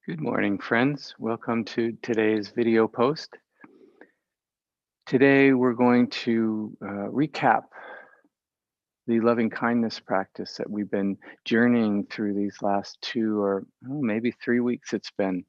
Good morning, friends. Welcome to today's video post. Today, we're going to recap the loving kindness practice that we've been journeying through these last 2 or maybe 3 weeks it's been.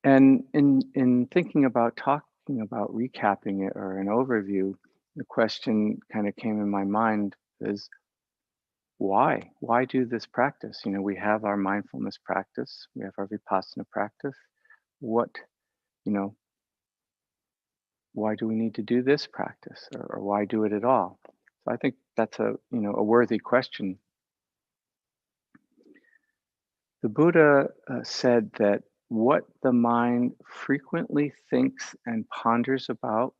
And in thinking about talking about recapping it or an overview, the question kind of came in my mind is, why? Why do this practice? We have our mindfulness practice, we have our Vipassana practice. What, you know, why do we need to do this practice, or why do it at all? So I think that's a worthy question. The Buddha said that what the mind frequently thinks and ponders about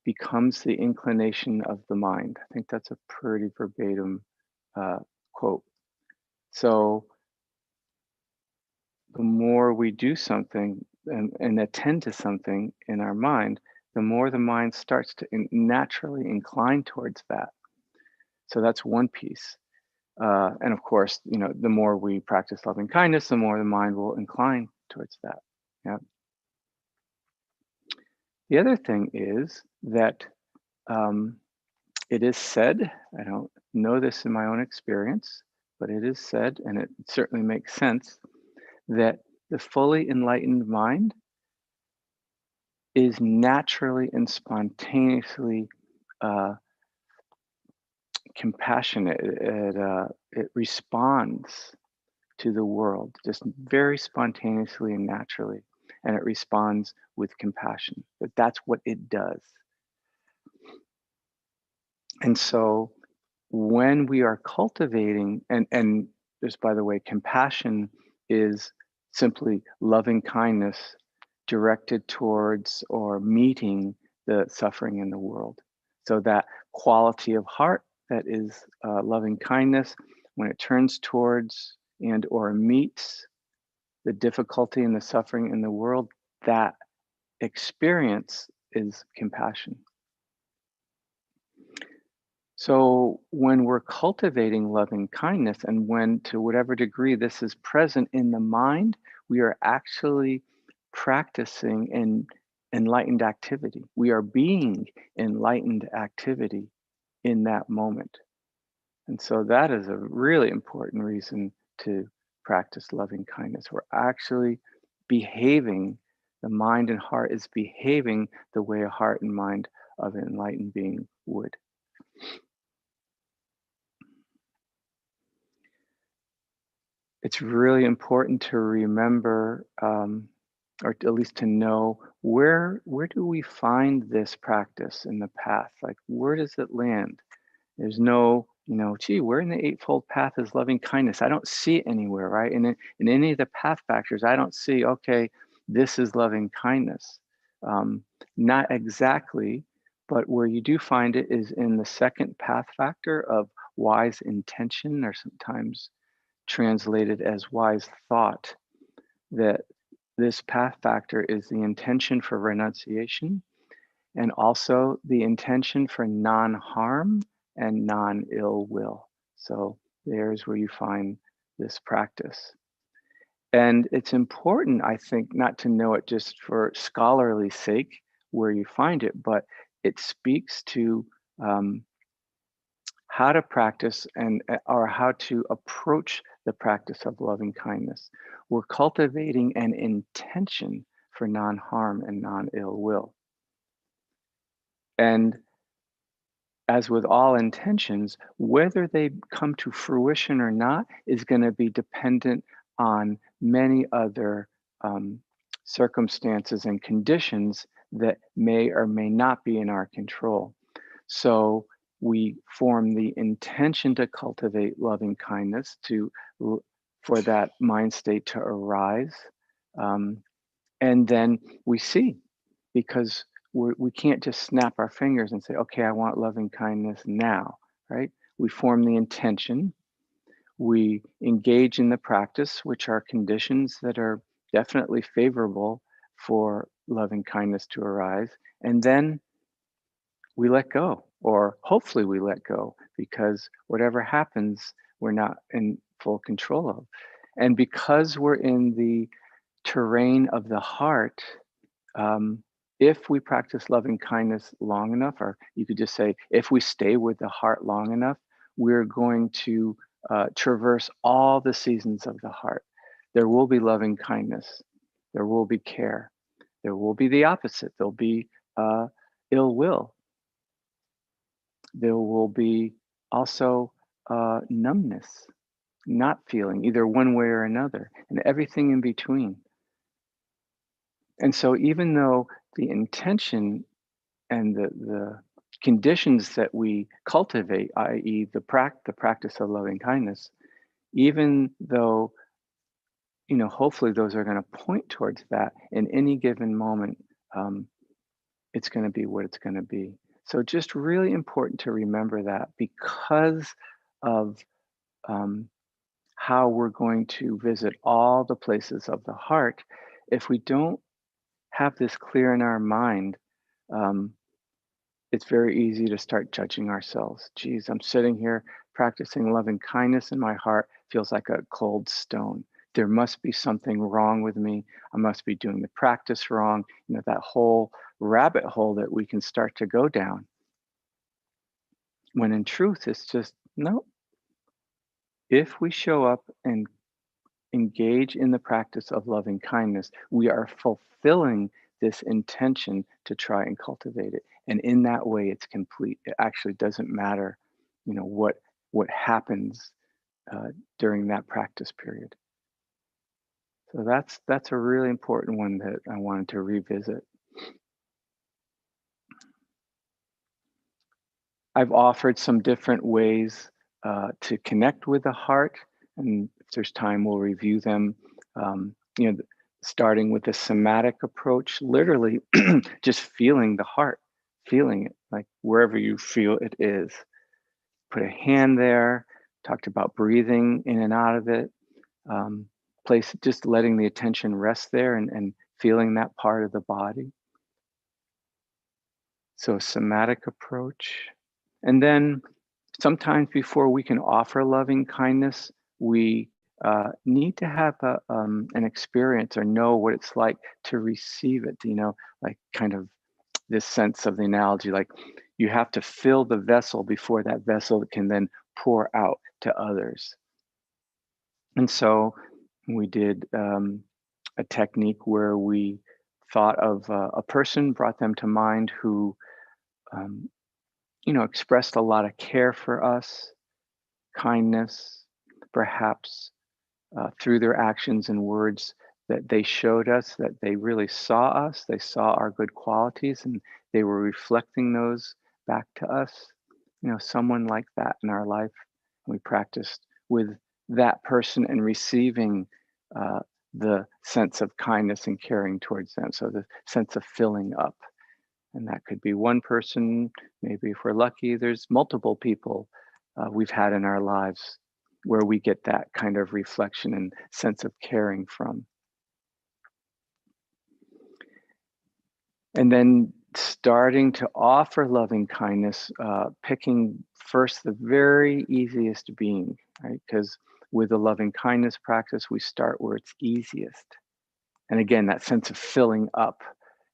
becomes the inclination of the mind. I think that's a pretty verbatim quote. So the more we do something and attend to something in our mind, the more the mind starts to naturally incline towards that. So that's one piece. And of course, the more we practice loving kindness, the more the mind will incline towards that. Yeah. The other thing is that it is said, I don't know this in my own experience, but it is said, and it certainly makes sense, that the fully enlightened mind is naturally and spontaneously compassionate. It responds to the world just very spontaneously and naturally, and it responds with compassion. That's what it does. And so when we are cultivating, and just by the way, compassion is simply loving kindness directed towards or meeting the suffering in the world. So that quality of heart that is loving kindness, when it turns towards and or meets the difficulty and the suffering in the world, that experience is compassion. So when we're cultivating loving kindness, and when to whatever degree this is present in the mind, we are actually practicing an enlightened activity. We are being enlightened activity in that moment. And so that is a really important reason to practice loving kindness. We're actually behaving, the mind and heart is behaving the way a heart and mind of an enlightened being would. It's really important to remember, or at least to know, where do we find this practice in the path? Like, where does it land? There's no, gee, where in the Eightfold Path is loving kindness? I don't see it anywhere, right? In any of the path factors, I don't see, okay, this is loving kindness. Not exactly, but where you do find it is in the second path factor of wise intention, or sometimes translated as wise thought, that this path factor is the intention for renunciation, and also the intention for non-harm and non-ill will. So there's where you find this practice. And it's important, I think, not to know it just for scholarly sake where you find it, but it speaks to how to practice or how to approach the practice of loving kindness. We're cultivating an intention for non-harm and non-ill will. And as with all intentions, whether they come to fruition or not is going to be dependent on many other circumstances and conditions that may or may not be in our control. So we form the intention to cultivate loving kindness, for that mind state to arise, and then we see, because we can't just snap our fingers and say, okay, I want loving kindness now, right? We form the intention, we engage in the practice, which are conditions that are definitely favorable for loving kindness to arise, and then we let go, or hopefully we let go, because whatever happens, we're not in full control of. And because we're in the terrain of the heart, um, if we practice loving kindness long enough, or you could just say, if we stay with the heart long enough, we're going to traverse all the seasons of the heart. There will be loving kindness, there will be care, there will be the opposite, there'll be ill will, there will be also numbness, not feeling either one way or another, and everything in between. And so, even though the intention and the conditions that we cultivate, i.e., the practice of loving kindness, even though hopefully those are going to point towards that in any given moment, um, it's going to be what it's going to be. So, just really important to remember that because of um, how we're going to visit all the places of the heart. If we don't have this clear in our mind, um, it's very easy to start judging ourselves. Geez, I'm sitting here practicing loving kindness and my heart feels like a cold stone. There must be something wrong with me. I must be doing the practice wrong. That whole rabbit hole that we can start to go down. When in truth, it's just, no. If we show up and engage in the practice of loving kindness, we are fulfilling this intention to try and cultivate it. And in that way, it's complete. It actually doesn't matter, what happens during that practice period. So that's a really important one that I wanted to revisit. I've offered some different ways to connect with the heart, and if there's time, we'll review them. Starting with the somatic approach, literally just feeling the heart, feeling it, like wherever you feel it is. Put a hand there. Talked about breathing in and out of it. Place just letting the attention rest there and feeling that part of the body. So somatic approach. And then sometimes before we can offer loving kindness, we need to have an experience or know what it's like to receive it, like kind of this sense of the analogy, like you have to fill the vessel before that vessel can then pour out to others. And so we did a technique where we thought of a person, brought them to mind who um, expressed a lot of care for us, kindness, perhaps through their actions and words that they showed us that they really saw us, they saw our good qualities, and they were reflecting those back to us. Someone like that in our life. We practiced with that person and receiving uh, the sense of kindness and caring towards them. So the sense of filling up. And that could be one person, maybe if we're lucky, there's multiple people we've had in our lives where we get that kind of reflection and sense of caring from. And then starting to offer loving kindness, picking first the very easiest being, right? Because with the loving kindness practice, we start where it's easiest. And again, that sense of filling up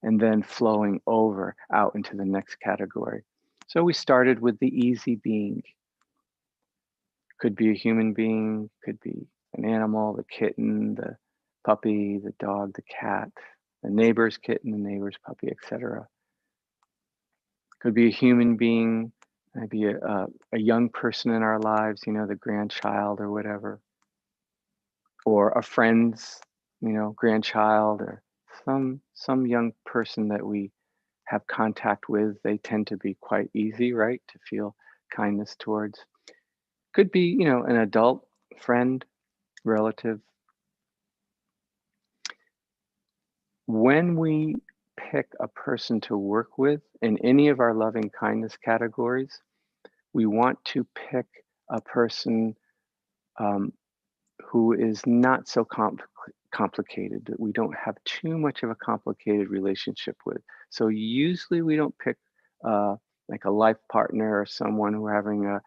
and then flowing over out into the next category. So we started with the easy being. Could be a human being, could be an animal, the kitten, the puppy, the dog, the cat, the neighbor's kitten, the neighbor's puppy, etc. Could be a human being, maybe a young person in our lives, the grandchild or whatever, or a friend's, grandchild, or some young person that we have contact with. They tend to be quite easy, right, to feel kindness towards. Could be, an adult friend, relative. When we pick a person to work with in any of our loving kindness categories, we want to pick a person um, who is not so complicated, that we don't have too much of a complicated relationship with. So usually we don't pick like a life partner or someone who we're having a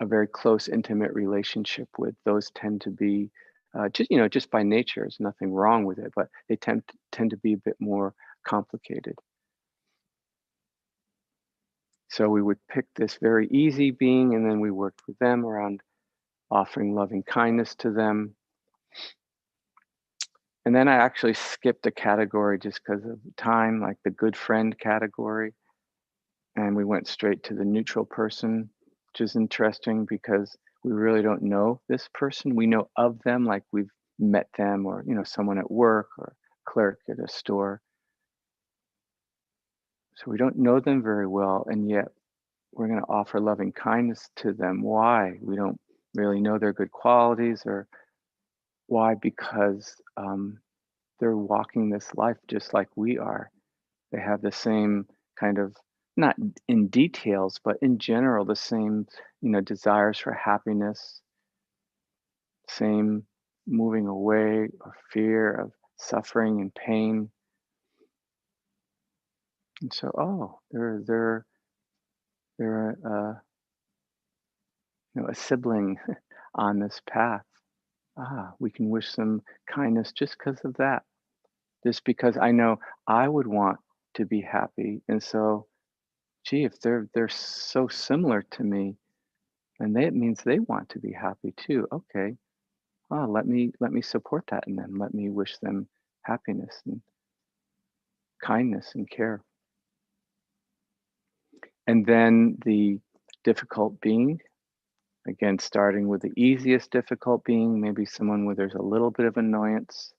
very close, intimate relationship with. Those tend to be just by nature. There's nothing wrong with it, but they tend to be a bit more complicated. So we would pick this very easy being, and then we worked with them around offering loving kindness to them. And then I actually skipped a category just because of time, like the good friend category. And we went straight to the neutral person, which is interesting because we really don't know this person. We know of them, like we've met them, or someone at work or clerk at a store. So we don't know them very well, and yet we're going to offer loving kindness to them. Why? We don't really know their good qualities, or why? Because they're walking this life just like we are. They have the same kind of, not in details, but in general, the same, desires for happiness, same moving away or fear of suffering and pain. And so, they're a sibling on this path. We can wish them kindness just because of that. Just because I know I would want to be happy, and so, gee, if they're so similar to me, then it means they want to be happy too. Okay, let me support that in them. Let me wish them happiness and kindness and care. And then the difficult being, again, starting with the easiest difficult being, maybe someone where there's a little bit of annoyance,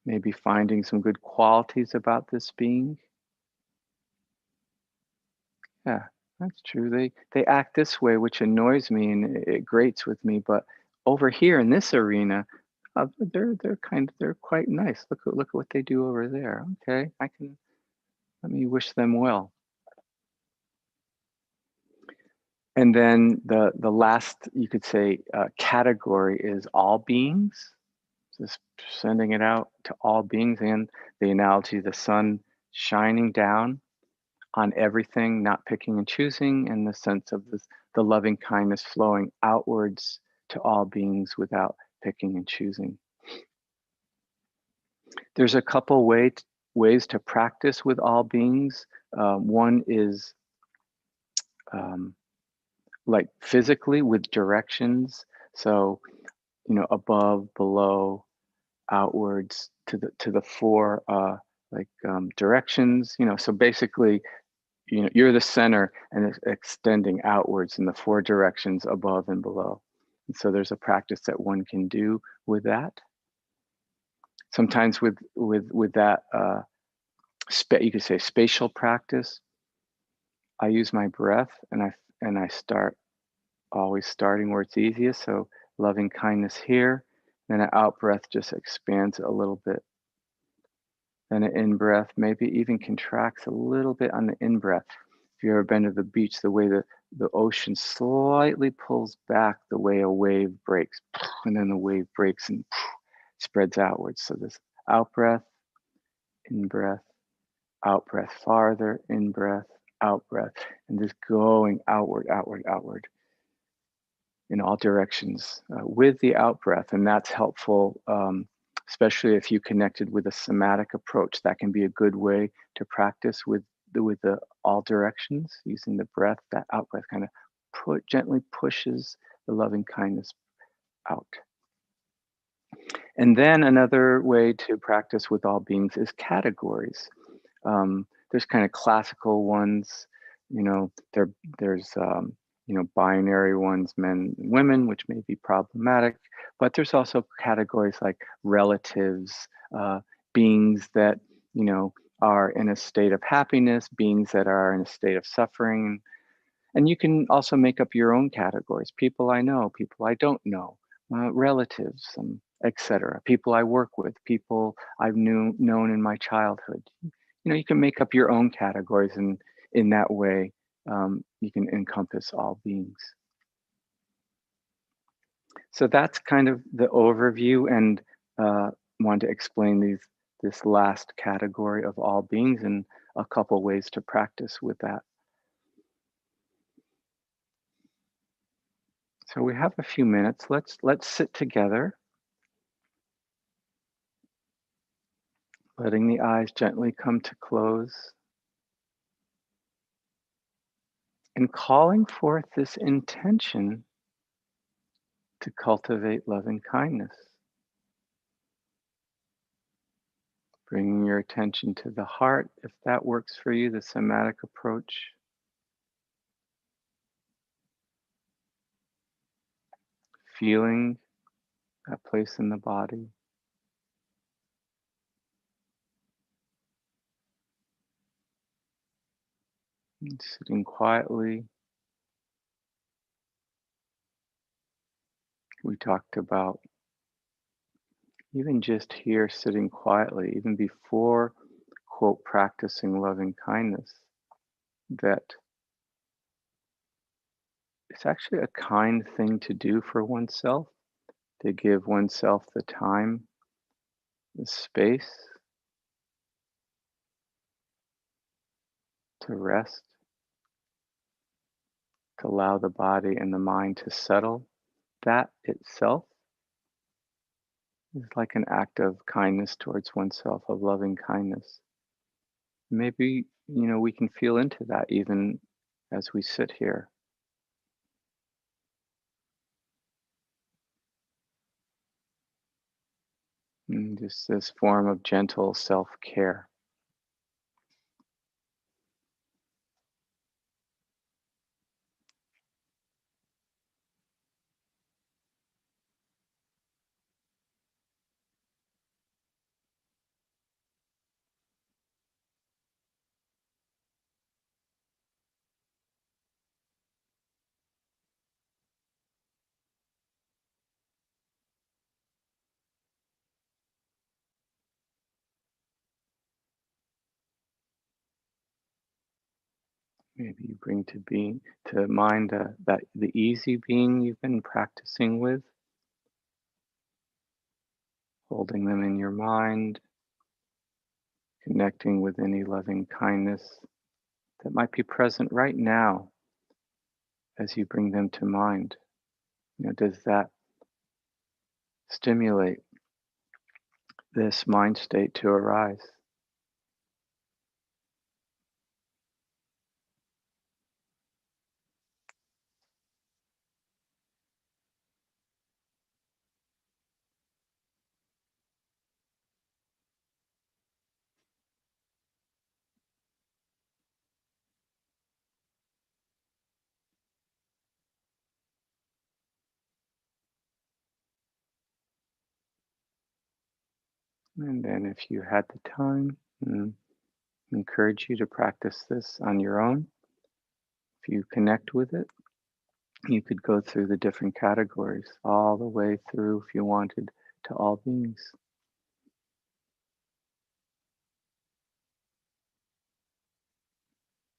maybe finding some good qualities about this being. Yeah, that's true. They act this way, which annoys me and it grates with me. But over here in this arena, they're quite nice. Look at what they do over there. Okay, let me wish them well. And then the last, you could say, category is all beings. Just sending it out to all beings, and the analogy of the sun shining down on everything, not picking and choosing, in the sense of the loving kindness flowing outwards to all beings without picking and choosing. There's a couple ways to practice with all beings. One is like physically with directions. So, above, below, outwards to the four directions. So basically, you're the center and it's extending outwards in the four directions above and below. And so there's a practice that one can do with that. Sometimes with that, you could say spatial practice. I use my breath, and I start always starting where it's easiest. So loving kindness here, then an out breath just expands a little bit. Then an in breath maybe even contracts a little bit on the in breath. If you've ever been to the beach, the way the ocean slightly pulls back, the way a wave breaks, and then the wave breaks and spreads outwards. So this out breath, in breath, out breath farther, in breath, out breath, and just going outward, outward, outward in all directions with the out breath. And that's helpful, especially if you connected with a somatic approach. That can be a good way to practice with the all directions, using the breath. That out breath kind of gently pushes the loving kindness out. And then another way to practice with all beings is categories. There's kind of classical ones, there's binary ones, men and women, which may be problematic, but there's also categories like relatives, beings that, are in a state of happiness, beings that are in a state of suffering. And you can also make up your own categories: people I know, people I don't know, relatives, etc. People I work with, people I've known in my childhood. You can make up your own categories, and in that way, you can encompass all beings. So that's kind of the overview, and wanted to explain this last category of all beings and a couple ways to practice with that. So we have a few minutes. Let's sit together, letting the eyes gently come to close and calling forth this intention to cultivate loving kindness. Bringing your attention to the heart, if that works for you, the somatic approach. Feeling that place in the body. And sitting quietly. We talked about even just here sitting quietly, even before, quote, practicing loving kindness, that it's actually a kind thing to do for oneself, to give oneself the time, the space to rest, to allow the body and the mind to settle. That itself is like an act of kindness towards oneself, of loving kindness. Maybe, we can feel into that even as we sit here. And just this form of gentle self-care. Maybe you bring to mind that the easy being you've been practicing with, holding them in your mind, connecting with any loving kindness that might be present right now as you bring them to mind. Does that stimulate this mind state to arise? And then if you had the time, encourage you to practice this on your own. If you connect with it, you could go through the different categories all the way through if you wanted to all beings.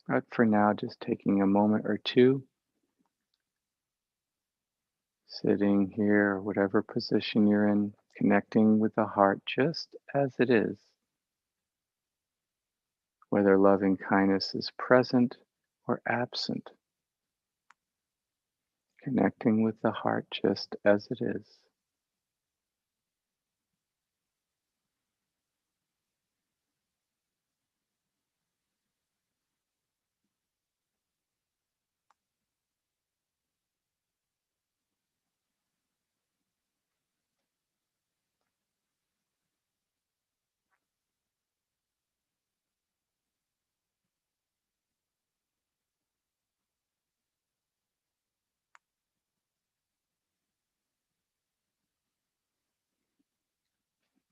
But for now, just taking a moment or two, sitting here, whatever position you're in, connecting with the heart just as it is, whether loving kindness is present or absent, connecting with the heart just as it is.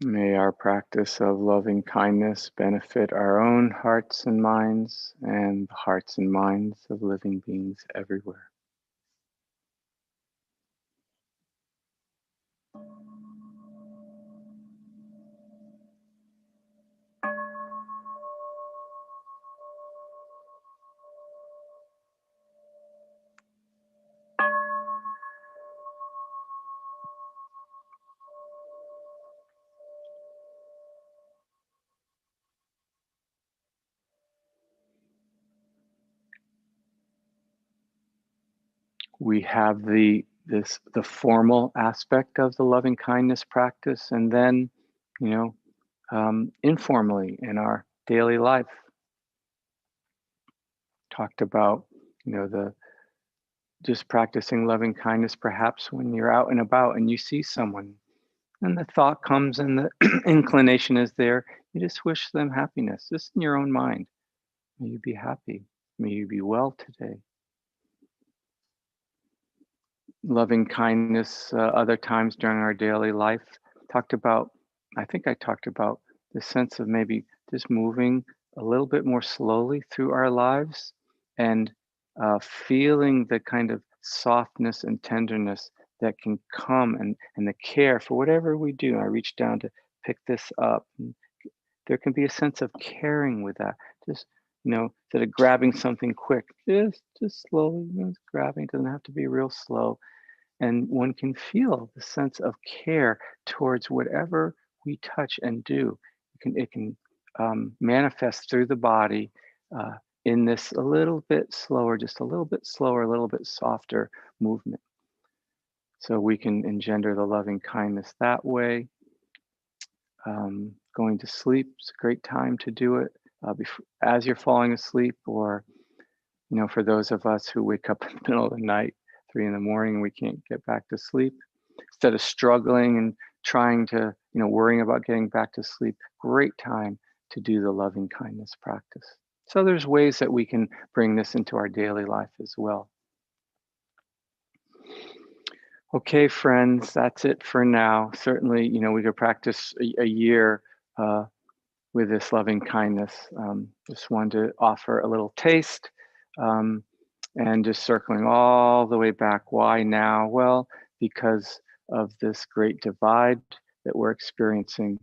May our practice of loving kindness benefit our own hearts and minds and the hearts and minds of living beings everywhere. We have the the formal aspect of the loving kindness practice, and then, informally in our daily life. Talked about, the just practicing loving kindness, perhaps when you're out and about and you see someone and the thought comes and the inclination is there, you just wish them happiness, just in your own mind. May you be happy. May you be well today. Loving kindness, other times during our daily life, talked about, I think I talked about the sense of maybe just moving a little bit more slowly through our lives and feeling the kind of softness and tenderness that can come, and the care for whatever we do. I reach down to pick this up. And there can be a sense of caring with that. Just, instead of grabbing something quick, just slowly, grabbing. It doesn't have to be real slow. And one can feel the sense of care towards whatever we touch and do. It can manifest through the body in this a little bit slower, just a little bit slower, a little bit softer movement. So we can engender the loving kindness that way. Going to sleep is a great time to do it as you're falling asleep, or for those of us who wake up in the middle of the night, 3 in the morning, we can't get back to sleep. Instead of struggling and trying to, worrying about getting back to sleep, great time to do the loving kindness practice. So there's ways that we can bring this into our daily life as well. Okay, friends, that's it for now. Certainly, we could practice a year with this loving kindness. Just wanted to offer a little taste. And just circling all the way back. Why now? Well, because of this great divide that we're experiencing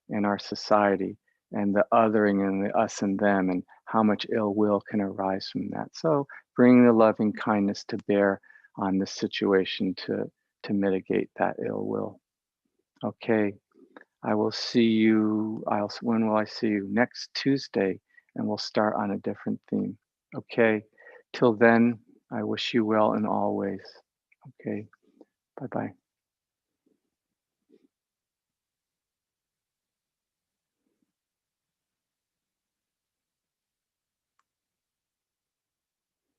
in our society, and the othering and the us and them, and how much ill will can arise from that. So bringing the loving kindness to bear on this situation to mitigate that ill will. Okay, I will see you. When will I see you? Next Tuesday, and we'll start on a different theme. Okay. Till then, I wish you well in all ways. Okay. Bye-bye.